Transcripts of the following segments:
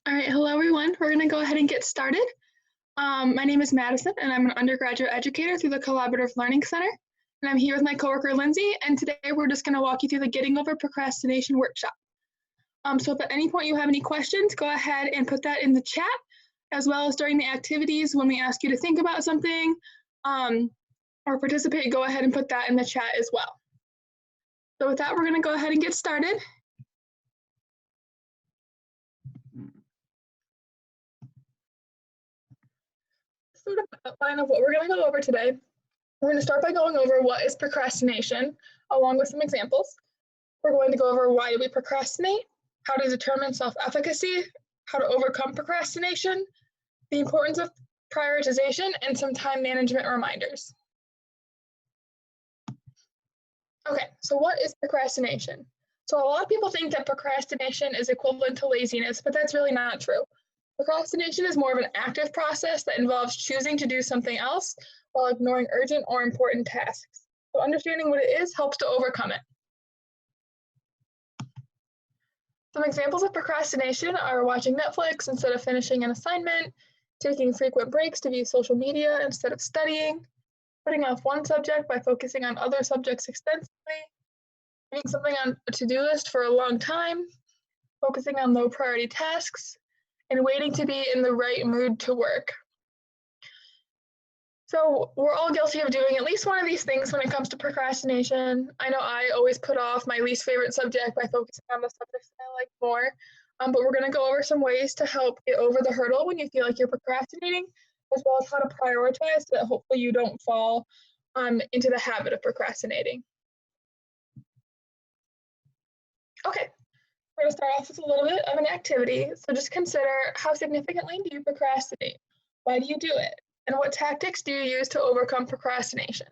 All right, hello everyone. We're going to go ahead and get started. My name is Madison, and I'm an undergraduate educator through the Collaborative Learning Center. And I'm here with my coworker Lindsay, and today we're just going to walk you through the Getting Over Procrastination workshop. So if at any point you have any questions, go ahead and put that in the chat, as well as during the activities when we ask you to think about something or participate, go ahead and put that in the chat as well. So with that, we're going to go ahead and get started. Sort of outline of what we're going to go over today. We're going to start by going over what is procrastination, along with some examples. We're going to go over why do we procrastinate, how to determine self-efficacy, how to overcome procrastination, the importance of prioritization, and some time management reminders. Okay, so what is procrastination? So a lot of people think that procrastination is equivalent to laziness, but that's really not true. Procrastination is more of an active process that involves choosing to do something else while ignoring urgent or important tasks. So understanding what it is helps to overcome it. Some examples of procrastination are watching Netflix instead of finishing an assignment, taking frequent breaks to view social media instead of studying, putting off one subject by focusing on other subjects extensively, doing something on a to-do list for a long time, focusing on low priority tasks, and waiting to be in the right mood to work. So we're all guilty of doing at least one of these things when it comes to procrastination. I know I always put off my least favorite subject by focusing on the subjects that I like more, but we're going to go over some ways to help get over the hurdle when you feel like you're procrastinating, as well as how to prioritize so that hopefully you don't fall into the habit of procrastinating. Okay, we're going to start off with a little bit of an activity. So just consider, how significantly do you procrastinate? Why do you do it? And what tactics do you use to overcome procrastination?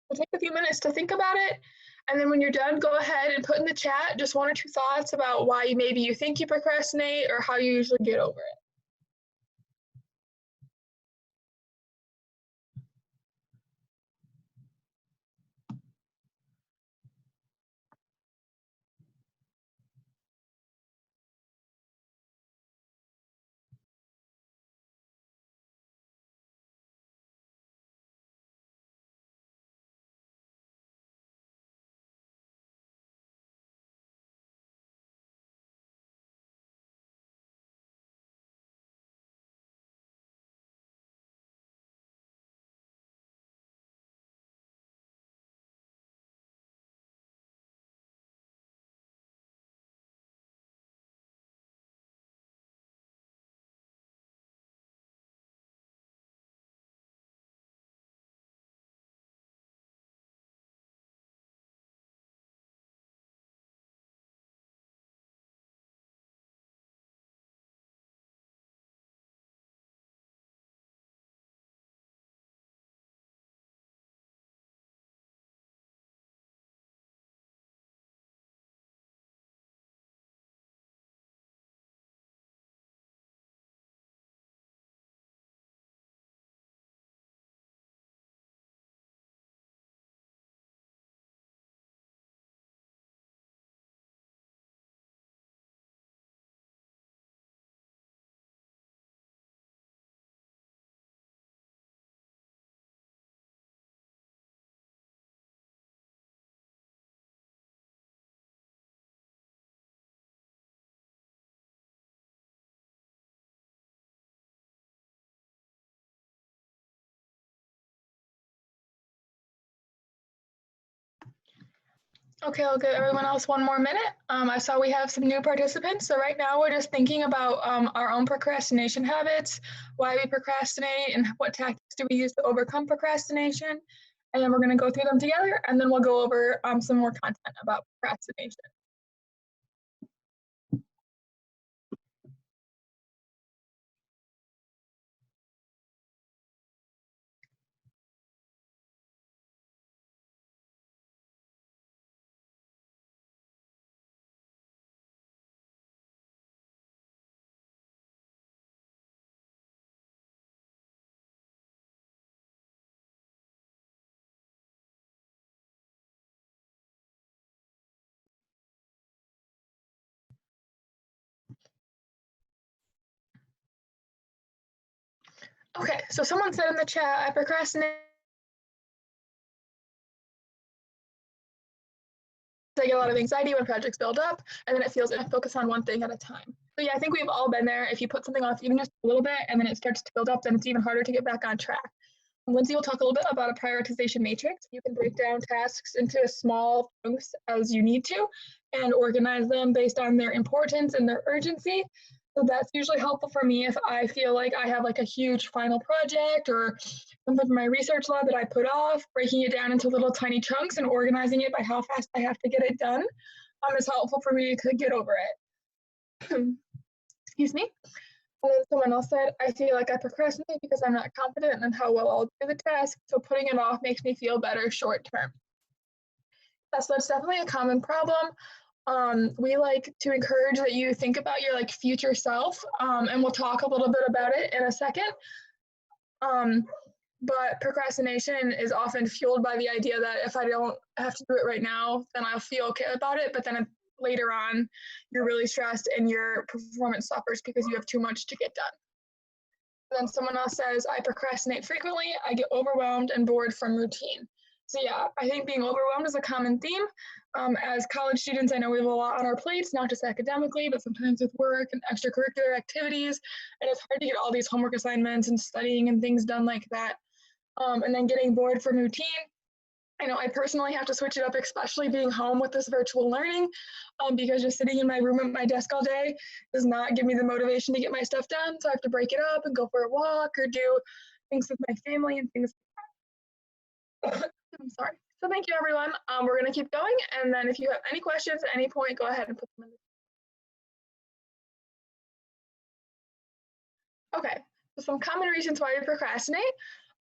We'll take a few minutes to think about it, and then when you're done, go ahead and put in the chat just one or two thoughts about why maybe you think you procrastinate or how you usually get over it. Okay, I'll give everyone else one more minute. I saw we have some new participants, so right now we're just thinking about our own procrastination habits, why we procrastinate, and what tactics do we use to overcome procrastination. And then we're going to go through them together, and then we'll go over some more content about procrastination. Okay, so someone said in the chat, I procrastinate. I get a lot of anxiety when projects build up, and then it feels I focus on one thing at a time. So yeah, I think we've all been there. If you put something off even just a little bit, and then it starts to build up, then it's even harder to get back on track. Lindsay will talk a little bit about a prioritization matrix. You can break down tasks into small chunks as you need to and organize them based on their importance and their urgency. So that's usually helpful for me if I feel like I have like a huge final project or something for my research lab that I put off. Breaking it down into little tiny chunks and organizing it by how fast I have to get it done is helpful for me to get over it. Excuse me. And then someone else said, I feel like I procrastinate because I'm not confident in how well I'll do the task, so putting it off makes me feel better short term. So that's definitely a common problem. We like to encourage that you think about your like future self, and we'll talk a little bit about it in a second. But procrastination is often fueled by the idea that if I don't have to do it right now, then I'll feel okay about it. But then later on, you're really stressed and your performance suffers because you have too much to get done. And then someone else says, I procrastinate frequently. I get overwhelmed and bored from routine. So yeah, I think being overwhelmed is a common theme. As college students, I know we have a lot on our plates, not just academically, but sometimes with work and extracurricular activities. And it's hard to get all these homework assignments and studying and things done like that. And then getting bored from routine. I know I personally have to switch it up, especially being home with this virtual learning, because just sitting in my room at my desk all day does not give me the motivation to get my stuff done. So I have to break it up and go for a walk or do things with my family and things like that. I'm sorry. So thank you, everyone. We're going to keep going. And then if you have any questions at any point, go ahead and put them in the. Okay. So some common reasons why we procrastinate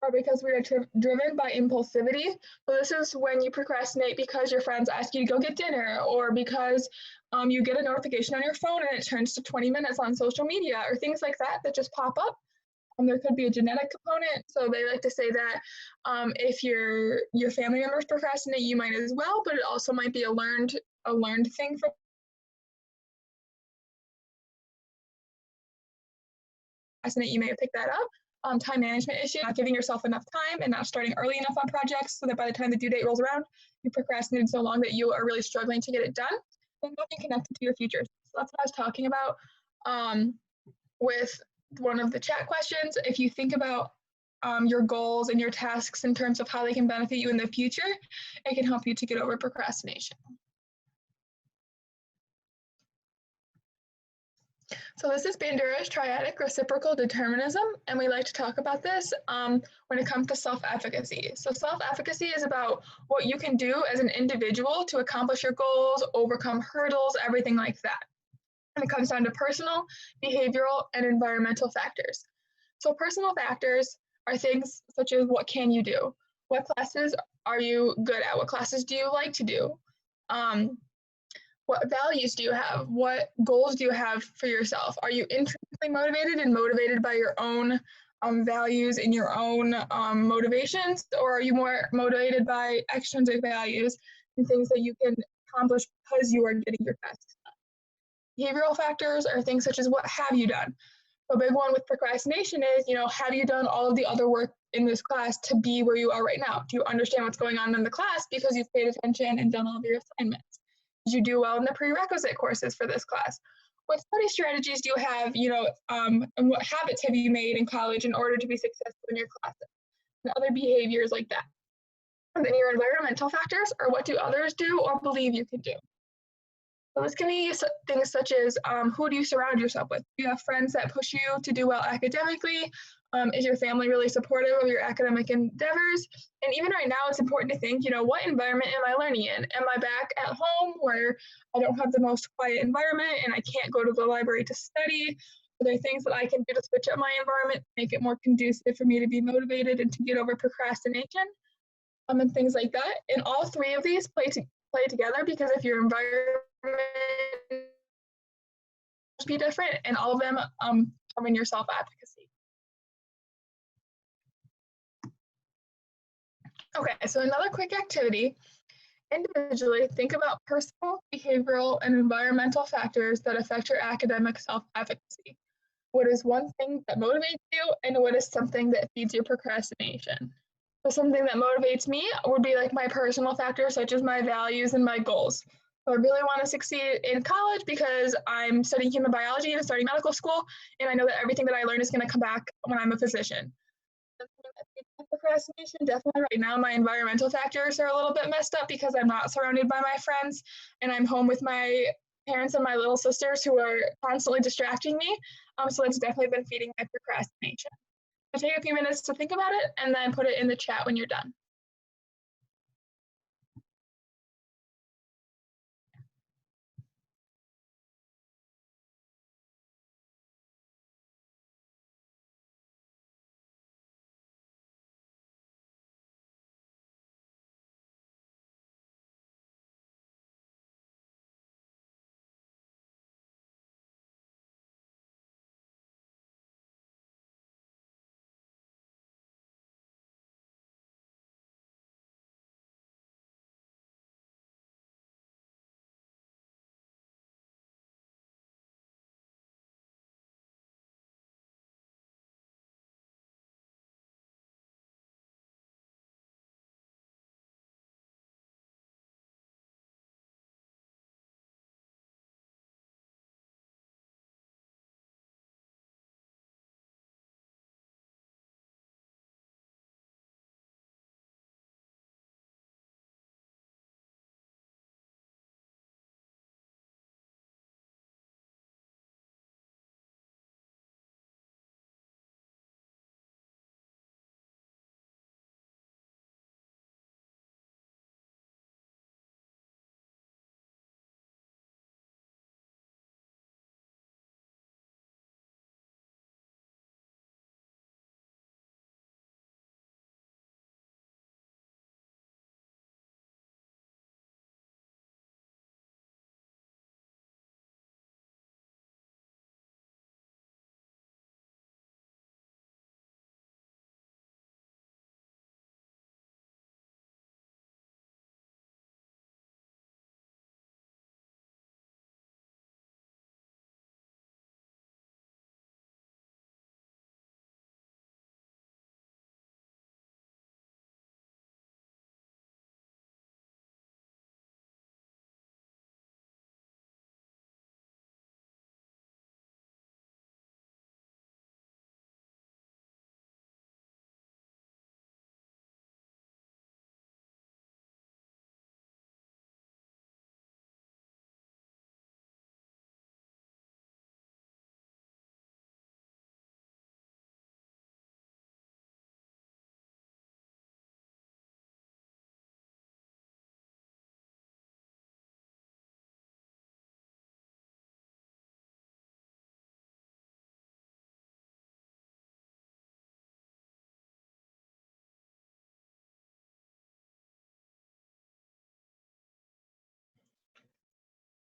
are because we are driven by impulsivity. So this is when you procrastinate because your friends ask you to go get dinner, or because you get a notification on your phone and it turns to 20 minutes on social media, or things like that that just pop up. There could be a genetic component. So they like to say that if your family members procrastinate, you might as well, but it also might be a learned thing for procrastinate. You may have picked that up. Time management issue, not giving yourself enough time and not starting early enough on projects so that by the time the due date rolls around, you procrastinated so long that you are really struggling to get it done. And nothing connected to your future. So that's what I was talking about with one of the chat questions. If you think about your goals and your tasks in terms of how they can benefit you in the future, it can help you to get over procrastination. So this is Bandura's triadic reciprocal determinism, and we like to talk about this when it comes to self-efficacy. So self-efficacy is about what you can do as an individual to accomplish your goals, overcome hurdles, everything like that. And it comes down to personal, behavioral, and environmental factors. So personal factors are things such as what can you do? What classes are you good at? What classes do you like to do? What values do you have? What goals do you have for yourself? Are you intrinsically motivated and motivated by your own values and your own motivations? Or are you more motivated by extrinsic values and things that you can accomplish because you are getting your tasks done? Behavioral factors are things such as what have you done? A big one with procrastination is, have you done all of the other work in this class to be where you are right now? Do you understand what's going on in the class because you've paid attention and done all of your assignments? Did you do well in the prerequisite courses for this class? What study strategies do you have, and what habits have you made in college in order to be successful in your classes? And other behaviors like that. And then your environmental factors are what do others do or believe you can do? So this can be things such as who do you surround yourself with? Do you have friends that push you to do well academically? Is your family really supportive of your academic endeavors? And even right now, it's important to think, what environment am I learning in? Am I back at home where I don't have the most quiet environment and I can't go to the library to study? Are there things that I can do to switch up my environment, make it more conducive for me to be motivated and to get over procrastination? And things like that. And all three of these play together, because if your environment be different, and all of them come in your self-advocacy. Okay, so another quick activity. Individually, think about personal, behavioral, and environmental factors that affect your academic self-efficacy. What is one thing that motivates you, and what is something that feeds your procrastination? So something that motivates me would be like my personal factors, such as my values and my goals. So I really want to succeed in college because I'm studying human biology and starting medical school, and I know that everything that I learn is going to come back when I'm a physician. Procrastination, definitely right now, my environmental factors are a little bit messed up because I'm not surrounded by my friends and I'm home with my parents and my little sisters who are constantly distracting me. So that's definitely been feeding my procrastination. So take a few minutes to think about it and then put it in the chat when you're done.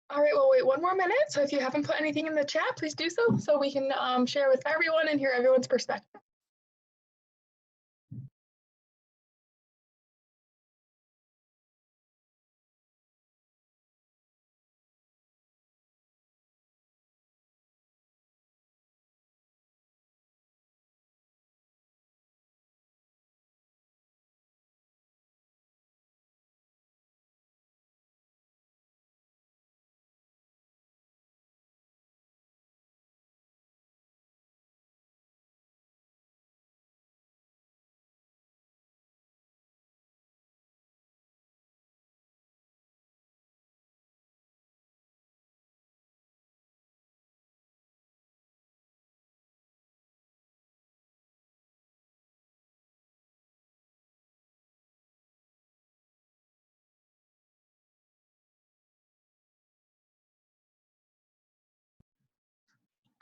All right, well, wait one more minute. So if you haven't put anything in the chat, please do so we can share with everyone and hear everyone's perspective.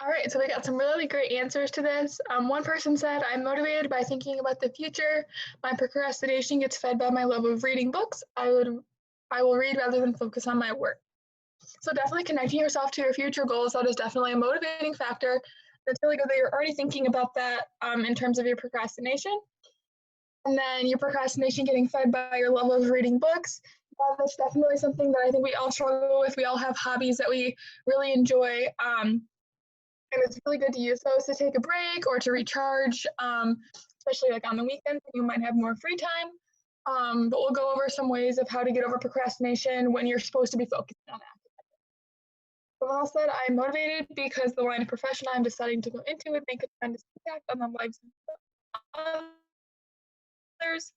All right, so we got some really great answers to this. One person said, I'm motivated by thinking about the future. My procrastination gets fed by my love of reading books. I will read rather than focus on my work. So definitely connecting yourself to your future goals, that is definitely a motivating factor. It's really good that you're already thinking about that in terms of your procrastination. And then your procrastination getting fed by your love of reading books. That's definitely something that I think we all struggle with. We all have hobbies that we really enjoy. And it's really good to use those to take a break or to recharge, especially like on the weekends when you might have more free time. But we'll go over some ways of how to get over procrastination when you're supposed to be focused on it. Someone else said, I'm motivated because the line of profession I'm deciding to go into would make a tremendous impact on the lives of others.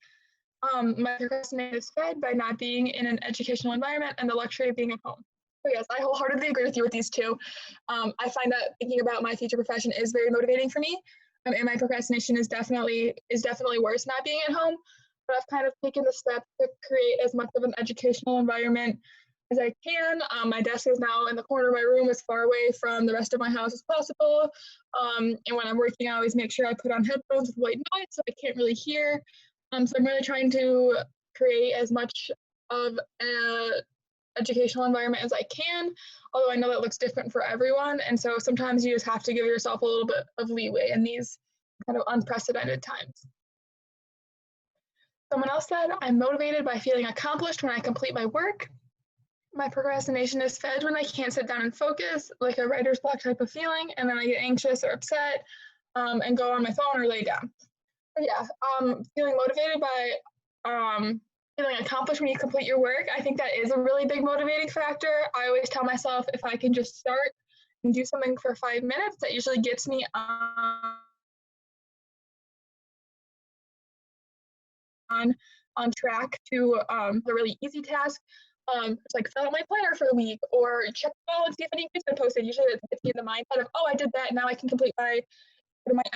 My procrastination is fed by not being in an educational environment and the luxury of being at home. So yes, I wholeheartedly agree with you with these two. I find that thinking about my future profession is very motivating for me, and my procrastination is definitely worse not being at home. But I've kind of taken the step to create as much of an educational environment as I can. My desk is now in the corner of my room, as far away from the rest of my house as possible. And when I'm working, I always make sure I put on headphones with white noise so I can't really hear. So I'm really trying to create as much of an educational environment as I can, although I know that looks different for everyone. And so sometimes you just have to give yourself a little bit of leeway in these kind of unprecedented times. Someone else said, I'm motivated by feeling accomplished when I complete my work. My procrastination is fed when I can't sit down and focus, like a writer's block type of feeling, and then I get anxious or upset and go on my phone or lay down. But yeah, feeling motivated by feeling accomplished when you complete your work, I think that is a really big motivating factor. I always tell myself if I can just start and do something for 5 minutes, that usually gets me on track to a really easy task. It's like fill out my planner for the week or check and see if any news been posted. Usually it gets me in the mindset of, oh, I did that. Now I can complete my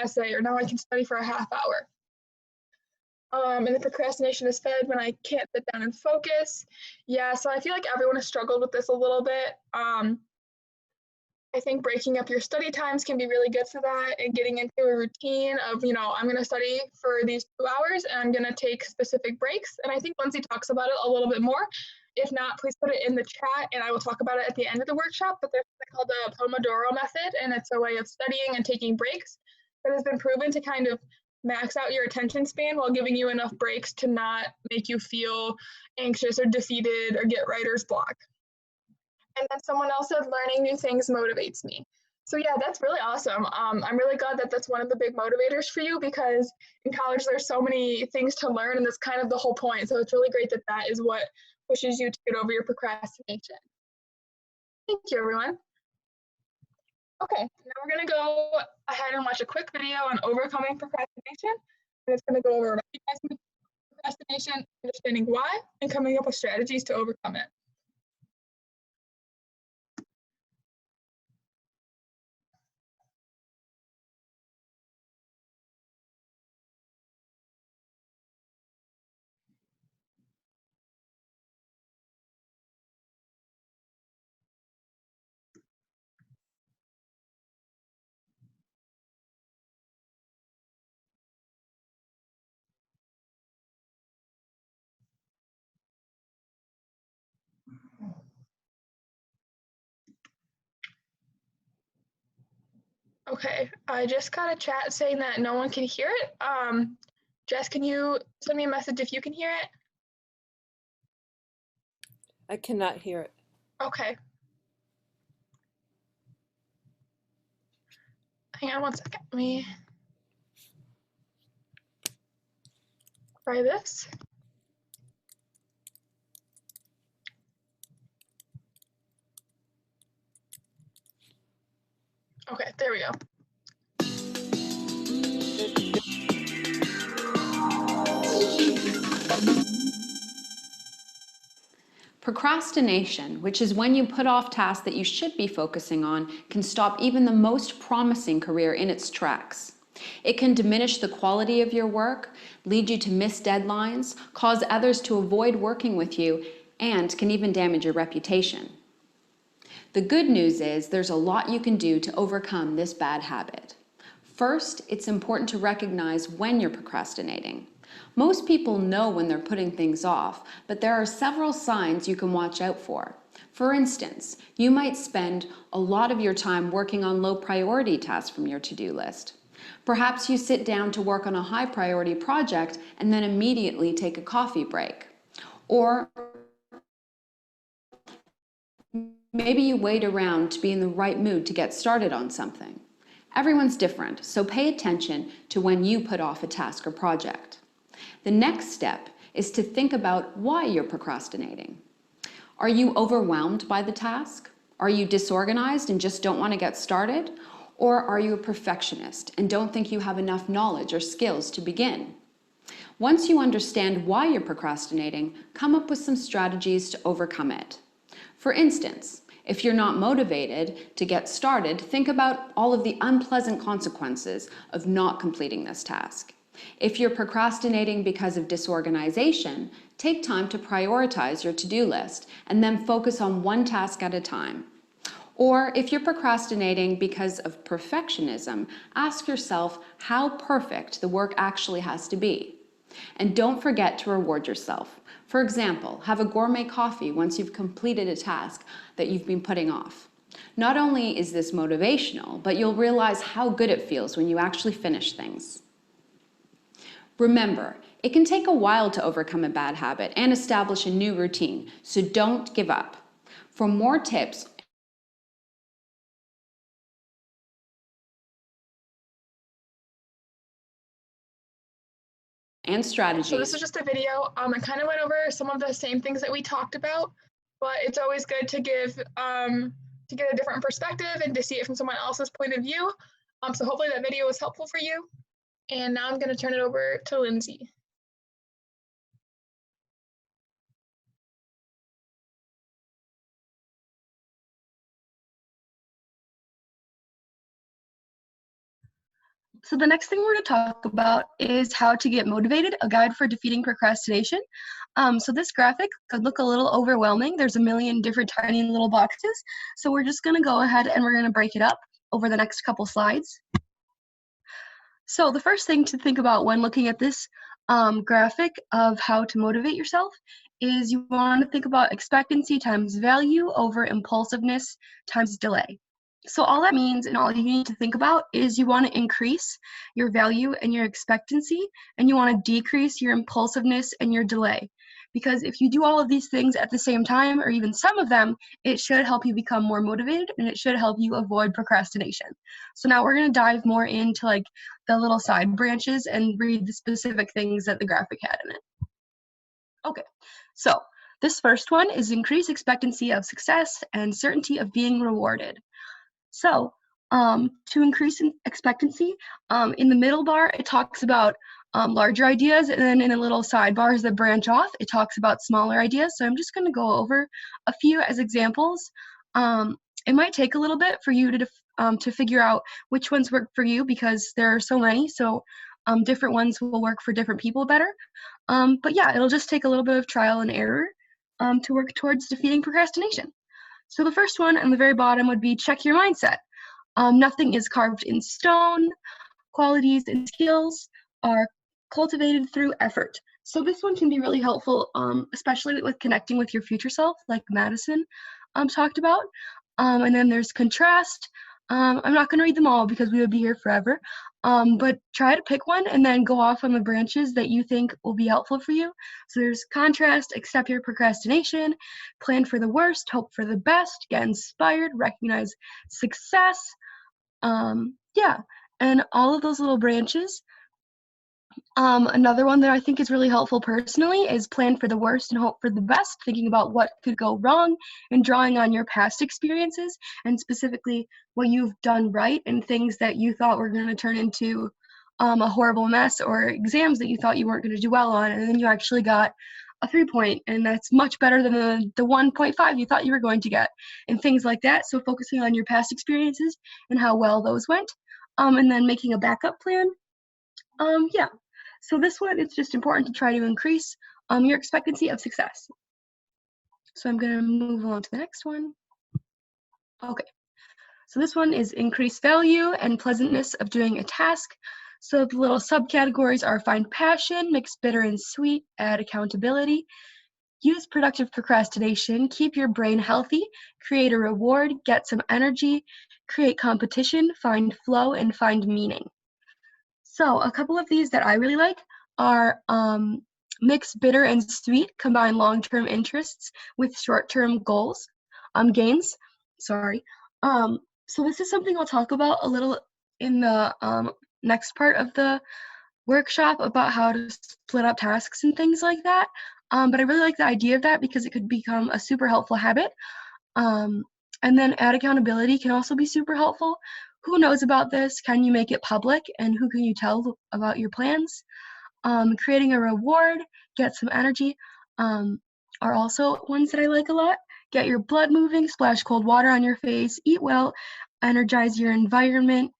essay, or now I can study for a half hour. And the procrastination is fed when I can't sit down and focus. Yeah, so I feel like everyone has struggled with this a little bit. I think breaking up your study times can be really good for that, and getting into a routine of, I'm going to study for these 2 hours and I'm going to take specific breaks. And I think Lindsay talks about it a little bit more. If not, please put it in the chat and I will talk about it at the end of the workshop. But there's something called the Pomodoro method, and it's a way of studying and taking breaks that has been proven to kind of max out your attention span while giving you enough breaks to not make you feel anxious or defeated or get writer's block. And then someone else said, learning new things motivates me. So yeah, that's really awesome. I'm really glad that that's one of the big motivators for you, because in college there's so many things to learn, and that's kind of the whole point. So it's really great that that is what pushes you to get over your procrastination. Thank you, everyone. Okay, now we're going to go ahead and watch a quick video on overcoming procrastination. And it's going to go over recognizing procrastination, understanding why, and coming up with strategies to overcome it. Okay, I just got a chat saying that no one can hear it. Jess, can you send me a message if you can hear it? I cannot hear it. Okay. Hang on one second. Let me try this. Okay, there we go. Procrastination, which is when you put off tasks that you should be focusing on, can stop even the most promising career in its tracks. It can diminish the quality of your work, lead you to miss deadlines, cause others to avoid working with you, and can even damage your reputation. The good news is there's a lot you can do to overcome this bad habit. First, it's important to recognize when you're procrastinating. Most people know when they're putting things off, but there are several signs you can watch out for. For instance, you might spend a lot of your time working on low priority tasks from your to-do list. Perhaps you sit down to work on a high priority project and then immediately take a coffee break. Or maybe you wait around to be in the right mood to get started on something. Everyone's different, so pay attention to when you put off a task or project. The next step is to think about why you're procrastinating. Are you overwhelmed by the task? Are you disorganized and just don't want to get started? Or are you a perfectionist and don't think you have enough knowledge or skills to begin? Once you understand why you're procrastinating, come up with some strategies to overcome it. For instance, if you're not motivated to get started, think about all of the unpleasant consequences of not completing this task. If you're procrastinating because of disorganization, take time to prioritize your to-do list and then focus on one task at a time. Or if you're procrastinating because of perfectionism, ask yourself how perfect the work actually has to be. And don't forget to reward yourself. For example, have a gourmet coffee once you've completed a task that you've been putting off. Not only is this motivational, but you'll realize how good it feels when you actually finish things. Remember, it can take a while to overcome a bad habit and establish a new routine, so don't give up. For more tips and strategies. So this is just a video. I kind of went over some of the same things that we talked about, but it's always good to get a different perspective and to see it from someone else's point of view. So hopefully that video was helpful for you. And now I'm going to turn it over to Lindsay. So the next thing we're going to talk about is how to get motivated, a guide for defeating procrastination. So this graphic could look a little overwhelming. There's a million different tiny little boxes. So we're just going to go ahead and we're going to break it up over the next couple slides. So the first thing to think about when looking at this graphic of how to motivate yourself is you want to think about expectancy times value over impulsiveness times delay. So all that means and all you need to think about is you want to increase your value and your expectancy, and you want to decrease your impulsiveness and your delay. Because if you do all of these things at the same time, or even some of them, it should help you become more motivated and it should help you avoid procrastination. So now we're going to dive more into like the little side branches and read the specific things that the graphic had in it. Okay, so this first one is increase expectancy of success and certainty of being rewarded. So to increase in expectancy, in the middle bar, it talks about larger ideas, and then in the little sidebars that branch off, it talks about smaller ideas. So I'm just going to go over a few as examples. It might take a little bit for you to figure out which ones work for you because there are so many. So different ones will work for different people better. But yeah, it'll just take a little bit of trial and error to work towards defeating procrastination. So the first one on the very bottom would be check your mindset. Nothing is carved in stone. Qualities and skills are cultivated through effort. So this one can be really helpful, especially with connecting with your future self, like Madison talked about. And then there's contrast. I'm not going to read them all because we would be here forever, but try to pick one and then go off on the branches that you think will be helpful for you. So there's contrast, accept your procrastination, plan for the worst, hope for the best, get inspired, recognize success. Yeah, and all of those little branches. Another one that I think is really helpful personally is plan for the worst and hope for the best, thinking about what could go wrong and drawing on your past experiences and specifically what you've done right and things that you thought were going to turn into a horrible mess, or exams that you thought you weren't going to do well on, and then you actually got a 3-point, and that's much better than the 1.5 you thought you were going to get, and things like that. So focusing on your past experiences and how well those went, and then making a backup plan. Yeah. So this one, it's just important to try to increase your expectancy of success. So I'm going to move on to the next one. Okay. So this one is increase value and pleasantness of doing a task. So the little subcategories are find passion, mix bitter and sweet, add accountability, use productive procrastination, keep your brain healthy, create a reward, get some energy, create competition, find flow, and find meaning. So a couple of these that I really like are mix bitter and sweet, combine long-term interests with short-term gains. So this is something I'll talk about a little in the next part of the workshop about how to split up tasks and things like that. But I really like the idea of that because it could become a super helpful habit. And then add accountability can also be super helpful. Who knows about this? Can you make it public? And who can you tell about your plans? Creating a reward, get some energy, are also ones that I like a lot. Get your blood moving, splash cold water on your face, eat well, energize your environment.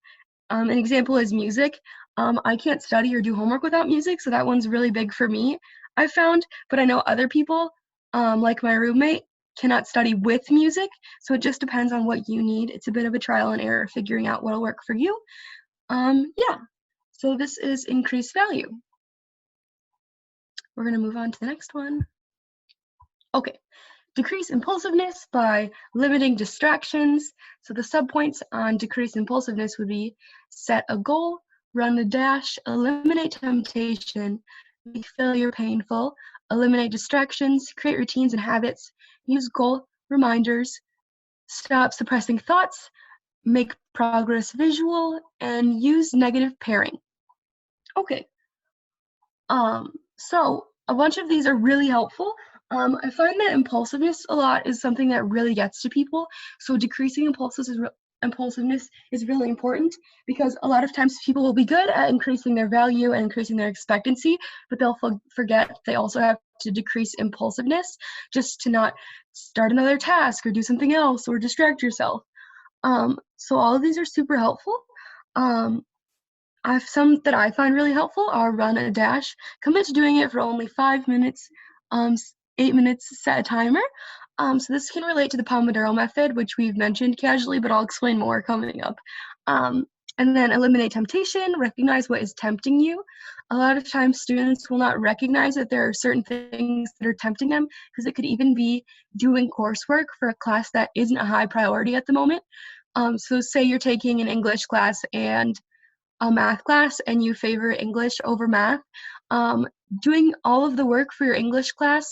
An example is music. I can't study or do homework without music, so that one's really big for me, I've found. But I know other people, like my roommate, cannot study with music, so it just depends on what you need. It's a bit of a trial and error figuring out what'll work for you. Yeah, so this is increased value. We're gonna move on to the next one. Okay, decrease impulsiveness by limiting distractions. So the subpoints on decrease impulsiveness would be set a goal, run a dash, eliminate temptation, make failure painful, eliminate distractions, create routines and habits, use goal reminders, stop suppressing thoughts, make progress visual, and use negative pairing. Okay, so a bunch of these are really helpful. I find that impulsiveness a lot is something that really gets to people. So decreasing impulsiveness is really important because a lot of times people will be good at increasing their value and increasing their expectancy, but they'll forget they also have to decrease impulsiveness just to not start another task or do something else or distract yourself. So all of these are super helpful. Some that I find really helpful are run a dash. Commit to doing it for only 5 minutes, 8 minutes, set a timer. So this can relate to the Pomodoro method, which we've mentioned casually, but I'll explain more coming up. And then eliminate temptation, recognize what is tempting you. A lot of times students will not recognize that there are certain things that are tempting them because it could even be doing coursework for a class that isn't a high priority at the moment. So say you're taking an English class and a math class and you favor English over math, doing all of the work for your English class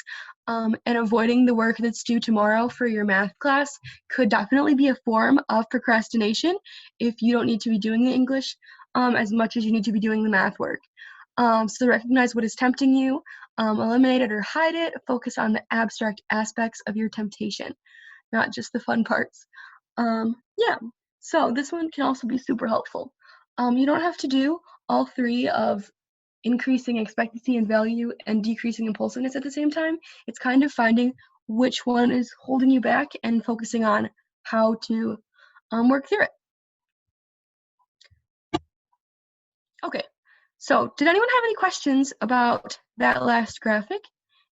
and avoiding the work that's due tomorrow for your math class could definitely be a form of procrastination if you don't need to be doing the English as much as you need to be doing the math work. So recognize what is tempting you, eliminate it or hide it, focus on the abstract aspects of your temptation, not just the fun parts. Yeah, so this one can also be super helpful. You don't have to do all three of increasing expectancy and value and decreasing impulsiveness at the same time. It's kind of finding which one is holding you back and focusing on how to work through it. Okay, so did anyone have any questions about that last graphic?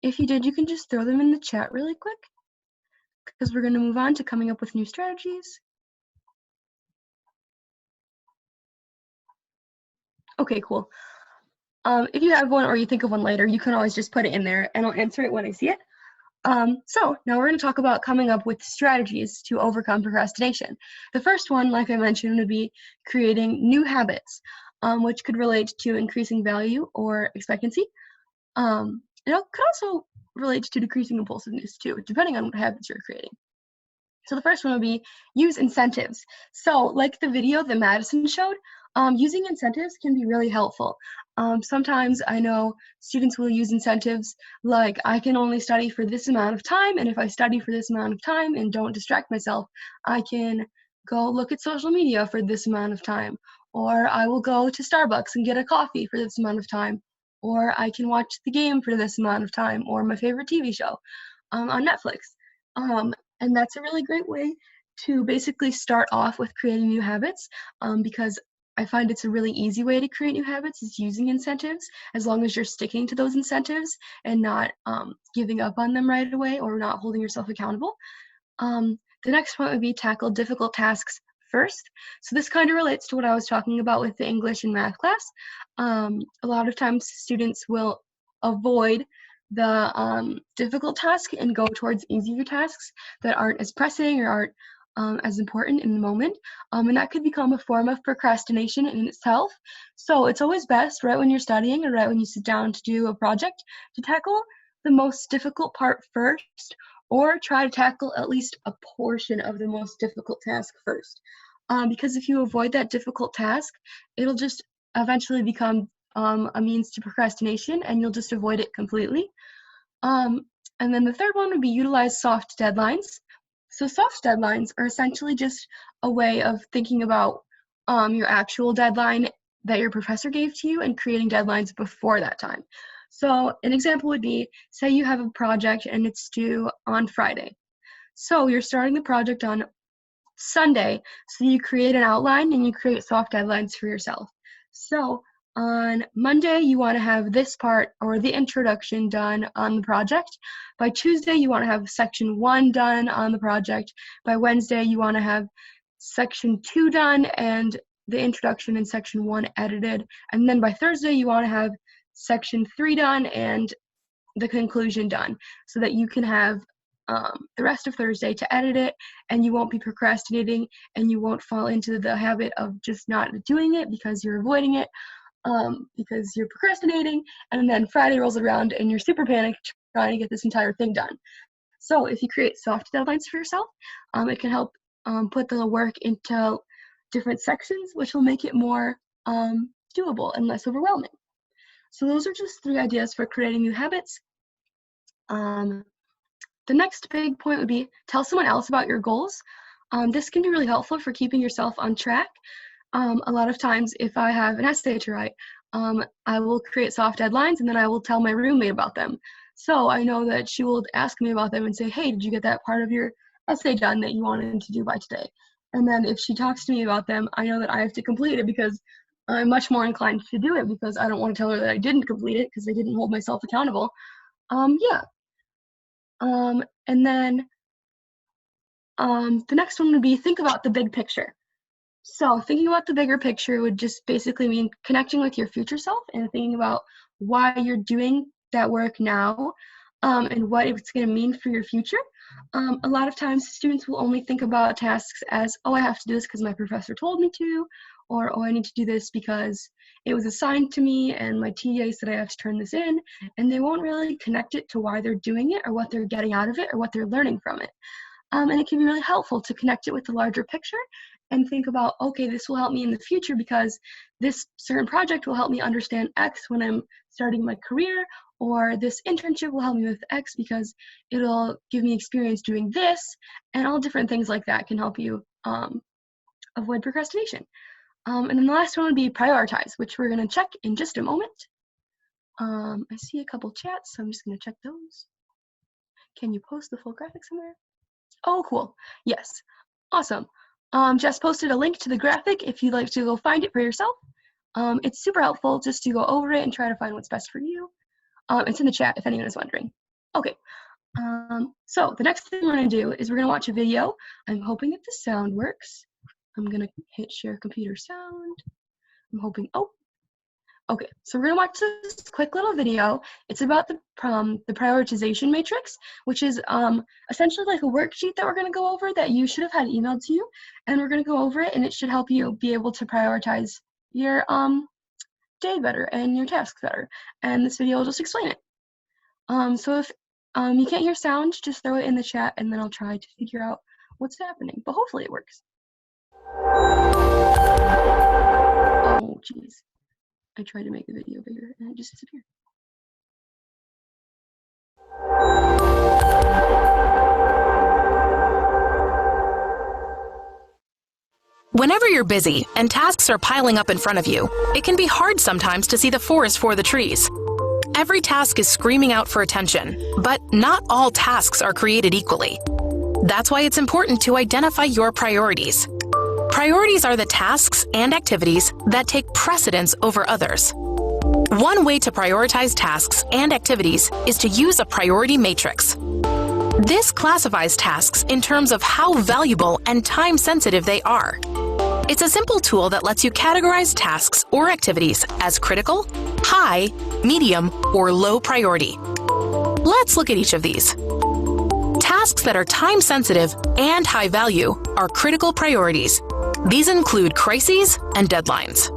If you did, you can just throw them in the chat really quick because we're going to move on to coming up with new strategies. Okay, cool. If you have one or you think of one later, you can always just put it in there and I'll answer it when I see it. So now we're going to talk about coming up with strategies to overcome procrastination. The first one, like I mentioned, would be creating new habits, which could relate to increasing value or expectancy. It could also relate to decreasing impulsiveness too, depending on what habits you're creating. So the first one would be use incentives. So like the video that Madison showed, using incentives can be really helpful. Sometimes I know students will use incentives like I can only study for this amount of time, and if I study for this amount of time and don't distract myself, I can go look at social media for this amount of time, or I will go to Starbucks and get a coffee for this amount of time, or I can watch the game for this amount of time, or my favorite TV show on Netflix. And that's a really great way to basically start off with creating new habits because I find it's a really easy way to create new habits is using incentives as long as you're sticking to those incentives and not giving up on them right away or not holding yourself accountable. The next point would be tackle difficult tasks first. So this kind of relates to what I was talking about with the English and math class. A lot of times students will avoid the difficult task and go towards easier tasks that aren't as pressing or aren't as important in the moment. And that could become a form of procrastination in itself. So it's always best right when you're studying or right when you sit down to do a project to tackle the most difficult part first or try to tackle at least a portion of the most difficult task first. because if you avoid that difficult task, it'll just eventually become a means to procrastination, and you'll just avoid it completely. And then the third one would be utilize soft deadlines. So soft deadlines are essentially just a way of thinking about your actual deadline that your professor gave to you and creating deadlines before that time. So an example would be, say you have a project and it's due on Friday. So you're starting the project on Sunday, so you create an outline and you create soft deadlines for yourself. So on Monday, you want to have this part or the introduction done on the project. By Tuesday, you want to have section 1 done on the project. By Wednesday, you want to have section 2 done and the introduction and section 1 edited. And then by Thursday, you want to have section 3 done and the conclusion done, so that you can have the rest of Thursday to edit it, and you won't be procrastinating, and you won't fall into the habit of just not doing it because you're avoiding it, because you're procrastinating, and then Friday rolls around and you're super panicked trying to get this entire thing done. So if you create soft deadlines for yourself, it can help put the work into different sections, which will make it more doable and less overwhelming. So those are just 3 ideas for creating new habits. The next big point would be tell someone else about your goals. This can be really helpful for keeping yourself on track. A lot of times if I have an essay to write, I will create soft deadlines and then I will tell my roommate about them. So I know that she will ask me about them and say, hey, did you get that part of your essay done that you wanted to do by today? And then if she talks to me about them, I know that I have to complete it because I'm much more inclined to do it because I don't want to tell her that I didn't complete it because I didn't hold myself accountable. And then the next one would be think about the big picture. So thinking about the bigger picture would just basically mean connecting with your future self and thinking about why you're doing that work now, and what it's going to mean for your future. A lot of times students will only think about tasks as, oh, I have to do this because my professor told me to, or oh, I need to do this because it was assigned to me and my TA said I have to turn this in, and they won't really connect it to why they're doing it or what they're getting out of it or what they're learning from it. And it can be really helpful to connect it with the larger picture and think about, okay, this will help me in the future because this certain project will help me understand X when I'm starting my career, or this internship will help me with X because it'll give me experience doing this, and all different things like that can help you avoid procrastination. And then the last one would be prioritize, which we're going to check in just a moment. I see a couple chats, so I'm just going to check those. Can you post the full graphic somewhere? Oh, cool. Yes. Awesome. Jess posted a link to the graphic if you'd like to go find it for yourself. It's super helpful just to go over it and try to find what's best for you. It's in the chat if anyone is wondering. Okay. So the next thing we're going to do is we're going to watch a video. I'm hoping that the sound works. I'm going to hit share computer sound. I'm hoping, oh, okay. So we're going to watch this quick little video. It's about the prioritization matrix, which is essentially like a worksheet that we're going to go over that you should have had emailed to you. And we're going to go over it, and it should help you be able to prioritize your day better and your tasks better. And this video will just explain it. So if you can't hear sound, just throw it in the chat, and then I'll try to figure out what's happening. But hopefully it works. Oh, geez. I tried to make the video bigger and it just disappeared. Whenever you're busy and tasks are piling up in front of you, it can be hard sometimes to see the forest for the trees. Every task is screaming out for attention, but not all tasks are created equally. That's why it's important to identify your priorities. Priorities are the tasks and activities that take precedence over others. One way to prioritize tasks and activities is to use a priority matrix. This classifies tasks in terms of how valuable and time-sensitive they are. It's a simple tool that lets you categorize tasks or activities as critical, high, medium, or low priority. Let's look at each of these. Tasks that are time-sensitive and high value are critical priorities. These include crises and deadlines.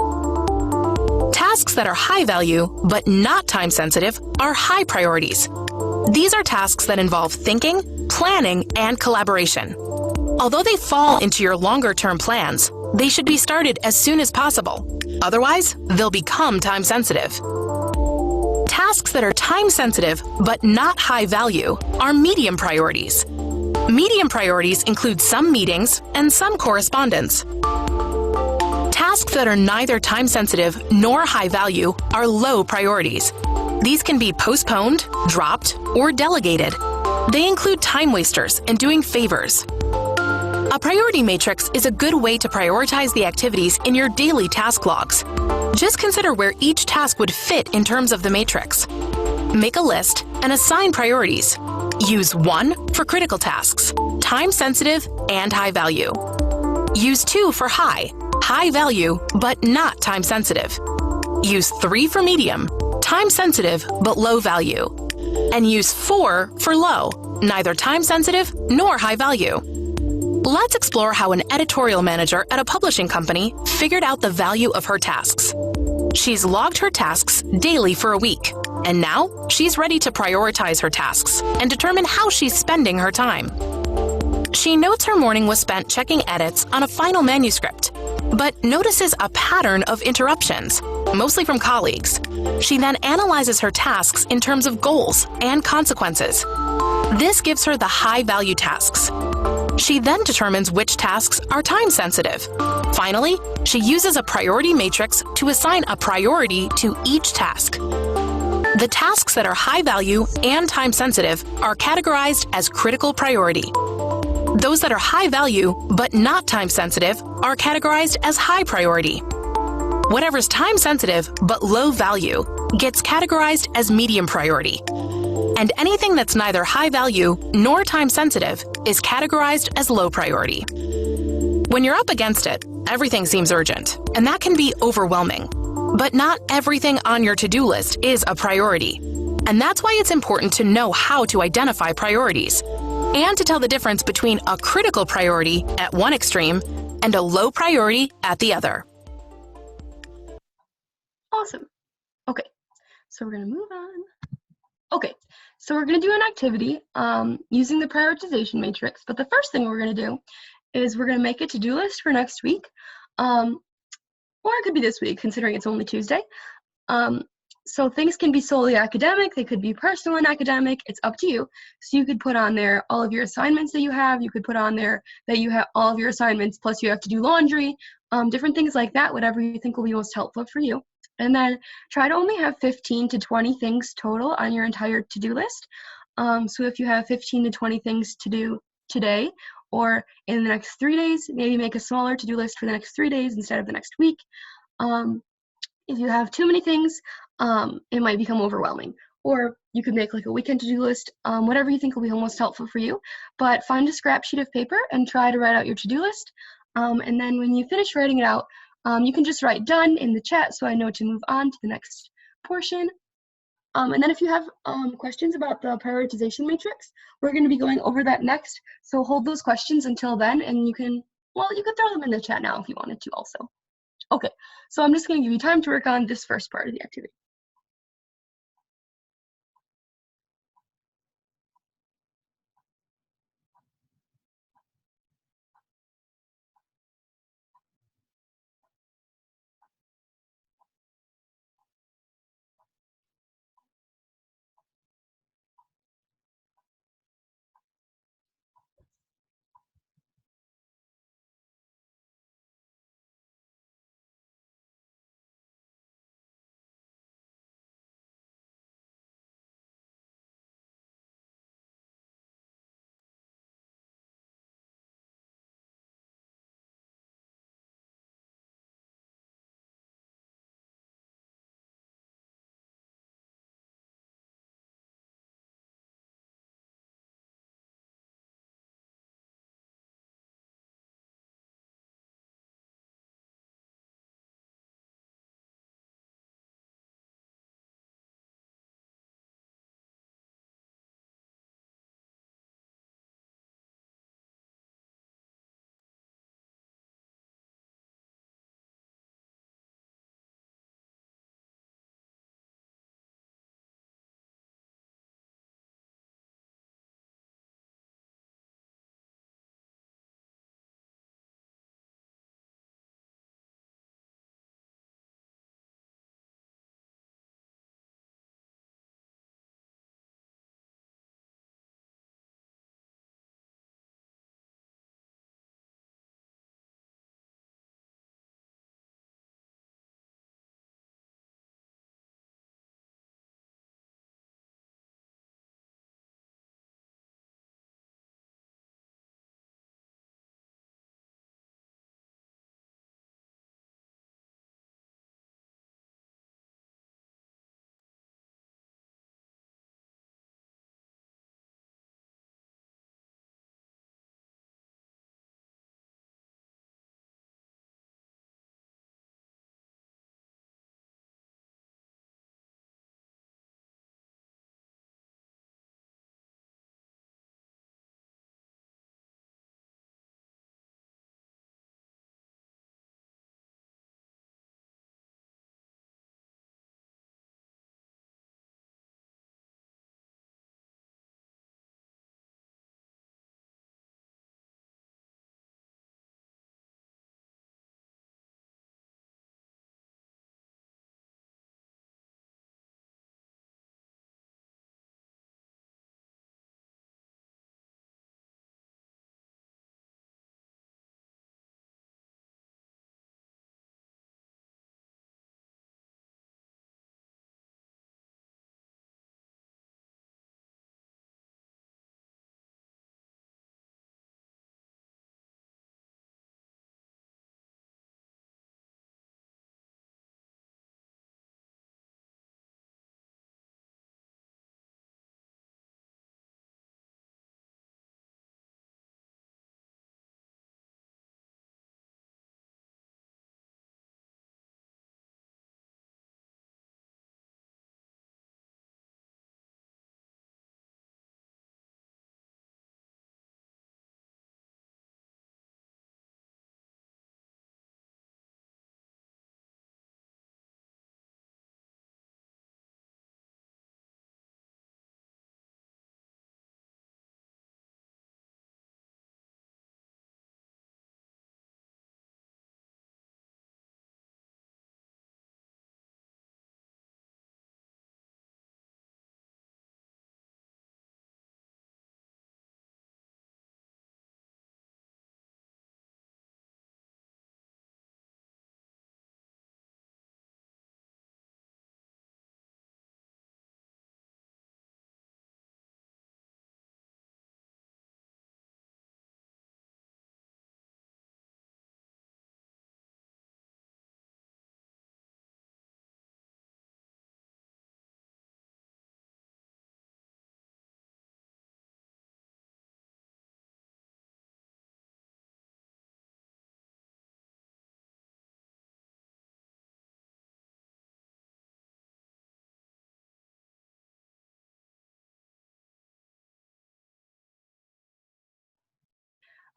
Tasks that are high value but not time-sensitive are high priorities. These are tasks that involve thinking, planning, and collaboration. Although they fall into your longer-term plans, they should be started as soon as possible. Otherwise, they'll become time-sensitive. Tasks that are time-sensitive but not high value are medium priorities. Medium priorities include some meetings and some correspondence. Tasks that are neither time-sensitive nor high value are low priorities. These can be postponed, dropped, or delegated. They include time wasters and doing favors. A priority matrix is a good way to prioritize the activities in your daily task logs. Just consider where each task would fit in terms of the matrix. Make a list and assign priorities. Use 1 for critical tasks, time-sensitive and high value. Use 2 for high value, but not time-sensitive. Use 3 for medium, time-sensitive but low value. And use 4 for low, neither time-sensitive nor high value. Let's explore how an editorial manager at a publishing company figured out the value of her tasks. She's logged her tasks daily for a week, and now she's ready to prioritize her tasks and determine how she's spending her time. She notes her morning was spent checking edits on a final manuscript, but notices a pattern of interruptions, mostly from colleagues. She then analyzes her tasks in terms of goals and consequences. This gives her the high-value tasks. She then determines which tasks are time-sensitive. Finally, she uses a priority matrix to assign a priority to each task. The tasks that are high value and time-sensitive are categorized as critical priority. Those that are high value but not time-sensitive are categorized as high priority. Whatever's time-sensitive but low value gets categorized as medium priority. And anything that's neither high value nor time-sensitive is categorized as low priority. When you're up against it, everything seems urgent, and that can be overwhelming. But not everything on your to-do list is a priority. And that's why it's important to know how to identify priorities, and to tell the difference between a critical priority at one extreme and a low priority at the other. Awesome. Okay, so we're gonna move on. Okay, so we're gonna do an activity using the prioritization matrix, but the first thing we're gonna do is we're gonna make a to-do list for next week, or it could be this week, considering it's only Tuesday. So things can be solely academic, they could be personal and academic, it's up to you. So you could put on there all of your assignments that you have, you could put on there that you have all of your assignments, plus you have to do laundry, different things like that, whatever you think will be most helpful for you. And then try to only have 15 to 20 things total on your entire to-do list. So if you have 15 to 20 things to do today or in the next 3 days, maybe make a smaller to-do list for the next 3 days instead of the next week. If you have too many things, it might become overwhelming. Or you could make like a weekend to-do list, whatever you think will be most helpful for you. But find a scrap sheet of paper and try to write out your to-do list. And then when you finish writing it out, you can just write done in the chat so I know to move on to the next portion. And then if you have questions about the prioritization matrix, we're going to be going over that next. So hold those questions until then, and you can throw them in the chat now if you wanted to also. Okay, so I'm just going to give you time to work on this first part of the activity.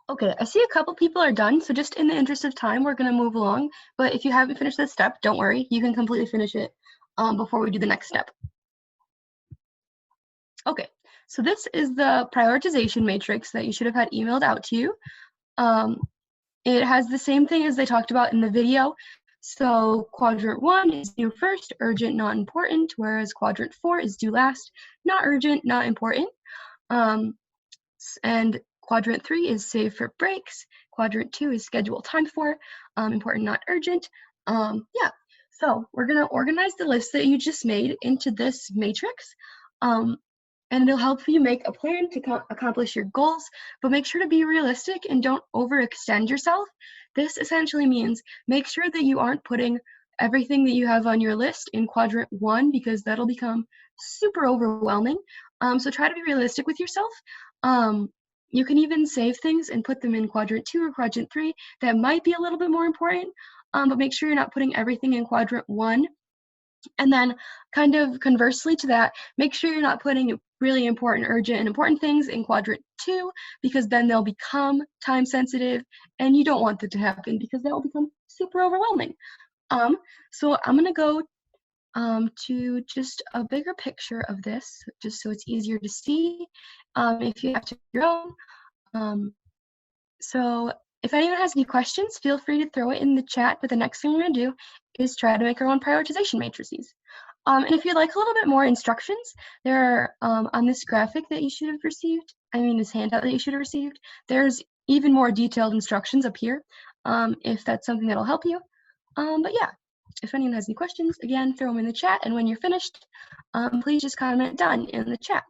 Okay, I see a couple people are done, so just in the interest of time, we're going to move along. But if you haven't finished this step, don't worry. You can completely finish it before we do the next step. Okay, so this is the prioritization matrix that you should have had emailed out to you. It has the same thing as they talked about in the video. So quadrant 1 is due first, urgent, not important, whereas quadrant 4 is due last, not urgent, not important. And quadrant 3 is save for breaks. Quadrant 2 is schedule time for, important, not urgent. Yeah, so we're gonna organize the list that you just made into this matrix. And it'll help you make a plan to accomplish your goals, but make sure to be realistic and don't overextend yourself. This essentially means make sure that you aren't putting everything that you have on your list in quadrant 1 because that'll become super overwhelming. So try to be realistic with yourself. You can even save things and put them in quadrant 2 or quadrant 3 that might be a little bit more important, but make sure you're not putting everything in quadrant 1. And then kind of conversely to that, make sure you're not putting really important, urgent, and important things in quadrant 2 because then they'll become time sensitive and you don't want that to happen because that will become super overwhelming. So I'm gonna go to just a bigger picture of this, just so it's easier to see if you have to your own. So if anyone has any questions, feel free to throw it in the chat, but the next thing we're gonna do is try to make our own prioritization matrices. And if you'd like a little bit more instructions, there are on this graphic that you should have received, this handout that you should have received, there's even more detailed instructions up here if that's something that'll help you. But yeah, if anyone has any questions, again, throw them in the chat. And when you're finished, please just comment done in the chat.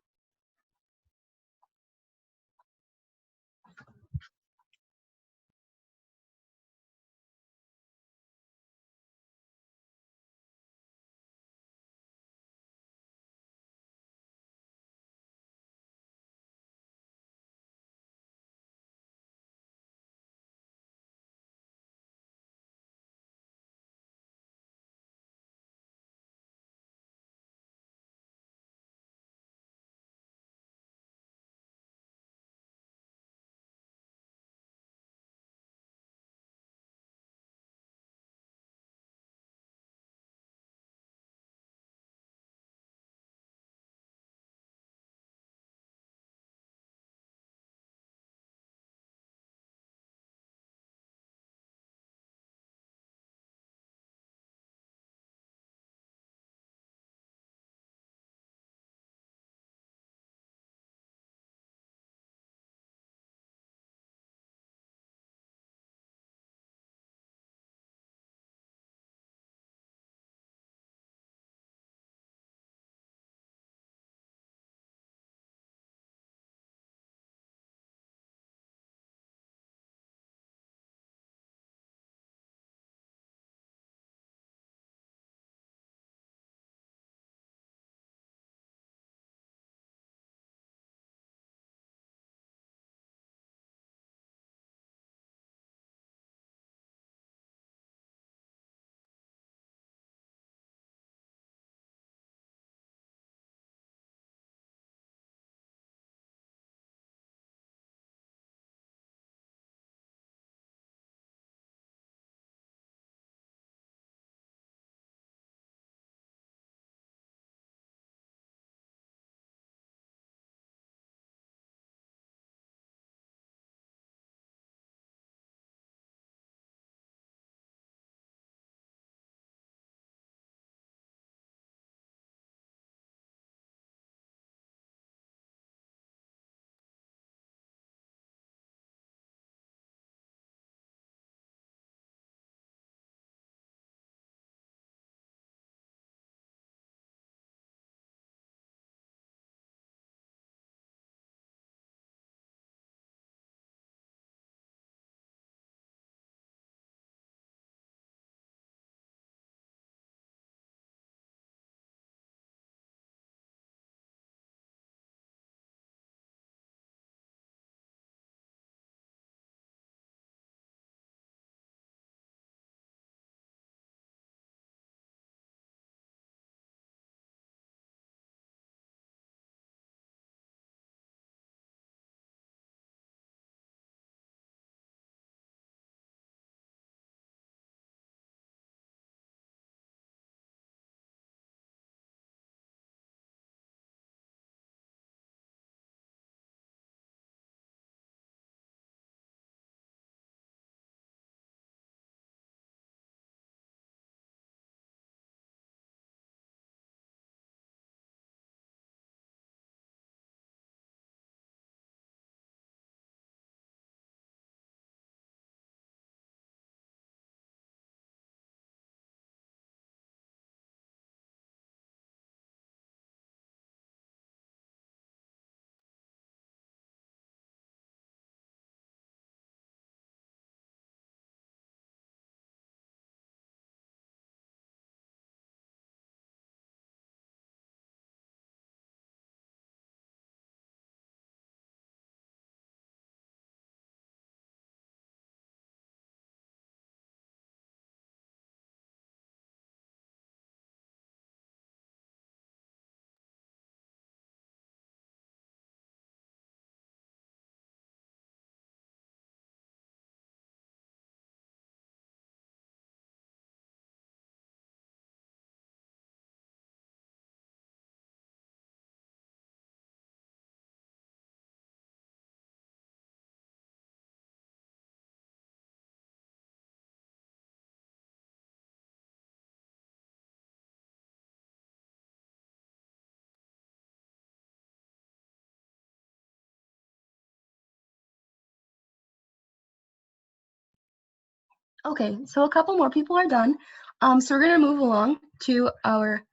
Okay, so a couple more people are done. So we're going to move along to our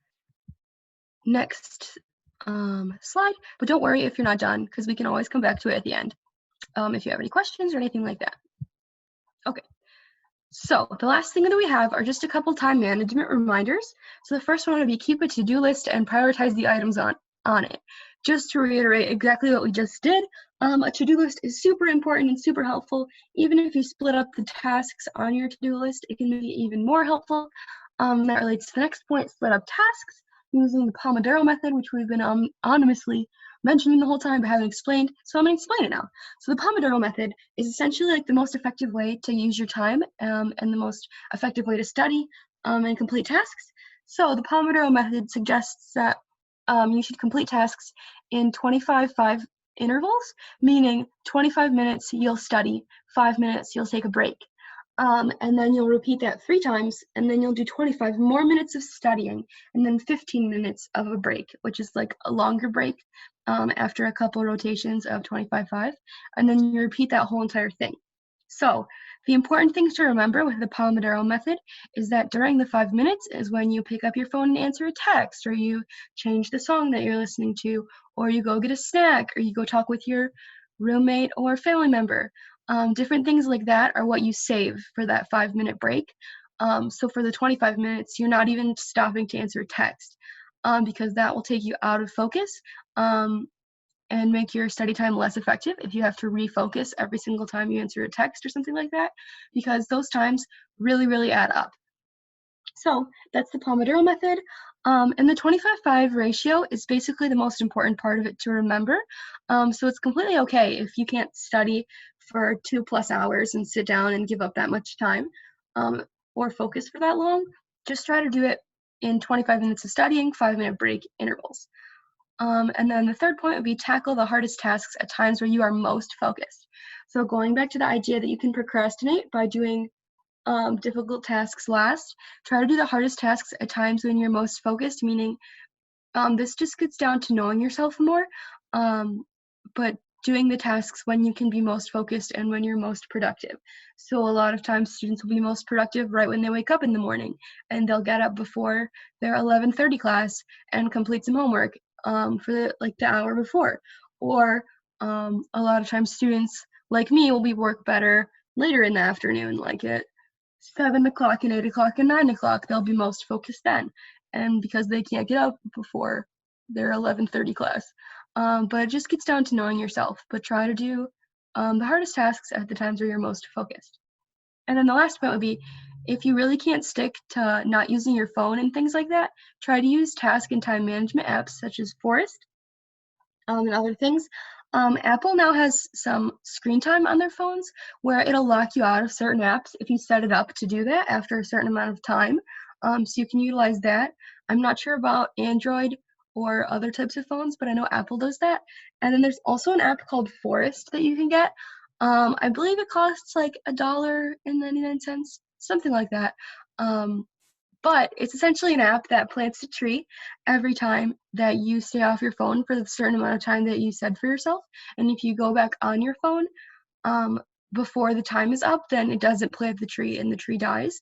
next slide, but don't worry if you're not done, because we can always come back to it at the end if you have any questions or anything like that. Okay, so the last thing that we have are just a couple time management reminders. So the first one would be keep a to-do list and prioritize the items on it. Just to reiterate exactly what we just did, a to-do list is super important and super helpful. Even if you split up the tasks on your to-do list, it can be even more helpful. That relates to the next point, split up tasks using the Pomodoro method, which we've been anonymously mentioning the whole time but haven't explained. So I'm going to explain it now. So the Pomodoro method is essentially like the most effective way to use your time and the most effective way to study and complete tasks. So the Pomodoro method suggests that you should complete tasks in 25-5 intervals, meaning 25 minutes you'll study, 5 minutes you'll take a break. And then you'll repeat that 3 times, and then you'll do 25 more minutes of studying, and then 15 minutes of a break, which is like a longer break after a couple rotations of 25-5, and then you repeat that whole entire thing. So the important things to remember with the Pomodoro method is that during the 5 minutes is when you pick up your phone and answer a text, or you change the song that you're listening to, or you go get a snack, or you go talk with your roommate or family member. Different things like that are what you save for that 5-minute break. So for the 25 minutes, you're not even stopping to answer a text because that will take you out of focus and make your study time less effective if you have to refocus every single time you answer a text or something like that, because those times really, really add up. So that's the Pomodoro method. And the 25-5 ratio is basically the most important part of it to remember. So it's completely okay if you can't study for 2+ hours and sit down and give up that much time or focus for that long. Just try to do it in 25 minutes of studying, 5-minute break intervals. And then the third point would be tackle the hardest tasks at times where you are most focused. So going back to the idea that you can procrastinate by doing difficult tasks last, try to do the hardest tasks at times when you're most focused, meaning this just gets down to knowing yourself more, but doing the tasks when you can be most focused and when you're most productive. So a lot of times students will be most productive right when they wake up in the morning, and they'll get up before their 11:30 class and complete some homework for the hour before. Or a lot of times students like me will be work better later in the afternoon, like at 7 o'clock and 8 o'clock and 9 o'clock. They'll be most focused then, and because they can't get up before their 11:30 class. But it just gets down to knowing yourself. But try to do the hardest tasks at the times where you're most focused. And then the last point would be, if you really can't stick to not using your phone and things like that, try to use task and time management apps such as Forest and other things. Apple now has some screen time on their phones where it'll lock you out of certain apps if you set it up to do that after a certain amount of time. So you can utilize that. I'm not sure about Android or other types of phones, but I know Apple does that. And then there's also an app called Forest that you can get. I believe it costs like $1.99, something like that. But it's essentially an app that plants a tree every time that you stay off your phone for the certain amount of time that you set for yourself. And if you go back on your phone before the time is up, then it doesn't plant the tree and the tree dies.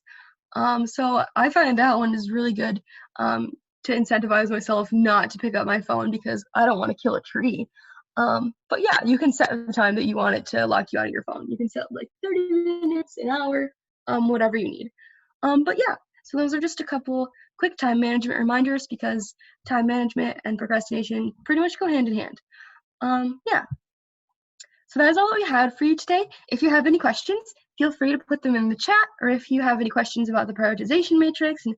So I find that one is really good to incentivize myself not to pick up my phone because I don't want to kill a tree. But yeah, you can set the time that you want it to lock you out of your phone. You can set like 30 minutes, an hour, whatever you need. But yeah, so those are just a couple quick time management reminders because time management and procrastination pretty much go hand in hand. Yeah, so that is all that we had for you today. If you have any questions, feel free to put them in the chat, or if you have any questions about the prioritization matrix and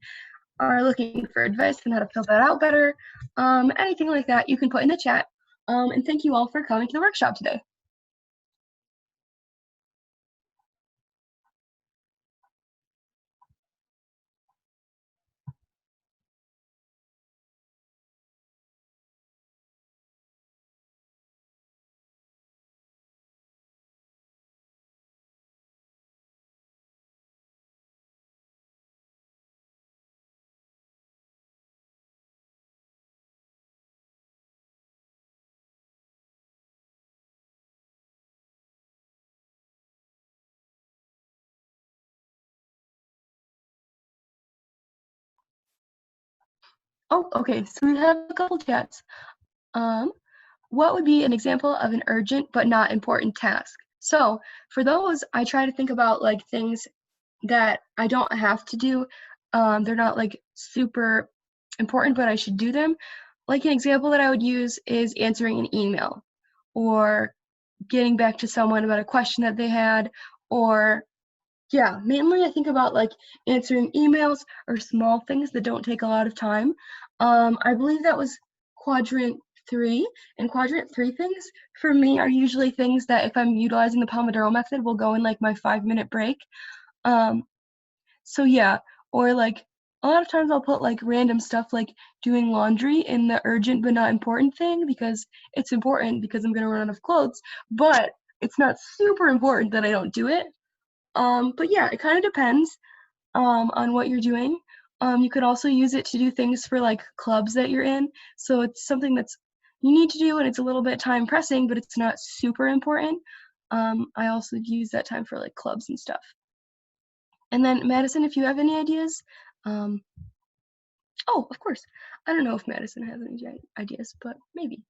are looking for advice on how to fill that out better, anything like that, you can put in the chat. And thank you all for coming to the workshop today. Oh, okay, so we have a couple chats. What would be an example of an urgent but not important task? So for those, I try to think about like things that I don't have to do. They're not like super important, but I should do them. Like an example that I would use is answering an email or getting back to someone about a question that they had, or yeah, mainly I think about like answering emails or small things that don't take a lot of time. I believe that was quadrant 3, and quadrant 3 things for me are usually things that if I'm utilizing the Pomodoro method will go in like my 5-minute break. Um, so yeah, or like a lot of times I'll put like random stuff like doing laundry in the urgent but not important thing because it's important because I'm gonna run out of clothes, but it's not super important that I don't do it. But yeah, it kind of depends on what you're doing. You could also use it to do things for like clubs that you're in. So it's something that's you need to do and it's a little bit time pressing, but it's not super important. I also use that time for like clubs and stuff. And then Madison, if you have any ideas, um, oh, of course. I don't know if Madison has any ideas, but maybe.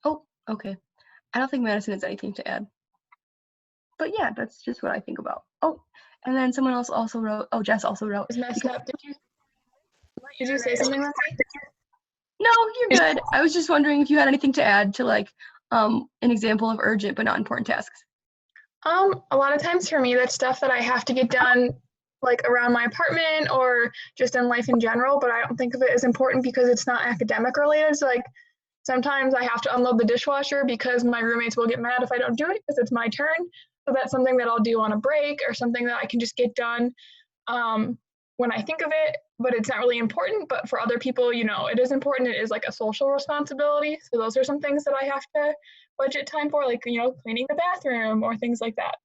Oh, okay. I don't think Madison has anything to add. But yeah, that's just what I think about. Oh, and then someone else also wrote, oh, Jess also wrote. Is messed up. Did you say something, Lindsay? No, you're good. I was just wondering if you had anything to add to like an example of urgent but not important tasks. A lot of times for me, that's stuff that I have to get done like around my apartment or just in life in general, but I don't think of it as important because it's not academic related. So like sometimes I have to unload the dishwasher because my roommates will get mad if I don't do it because it's my turn. So that's something that I'll do on a break or something that I can just get done um, when I think of it, but it's not really important. But for other people, you know, it is important. It is like a social responsibility. So those are some things that I have to budget time for, like, you know, cleaning the bathroom or things like that.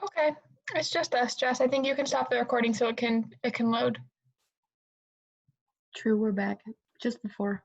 Okay, it's just us, Jess. I think you can stop the recording so it can load. True, we're back just before.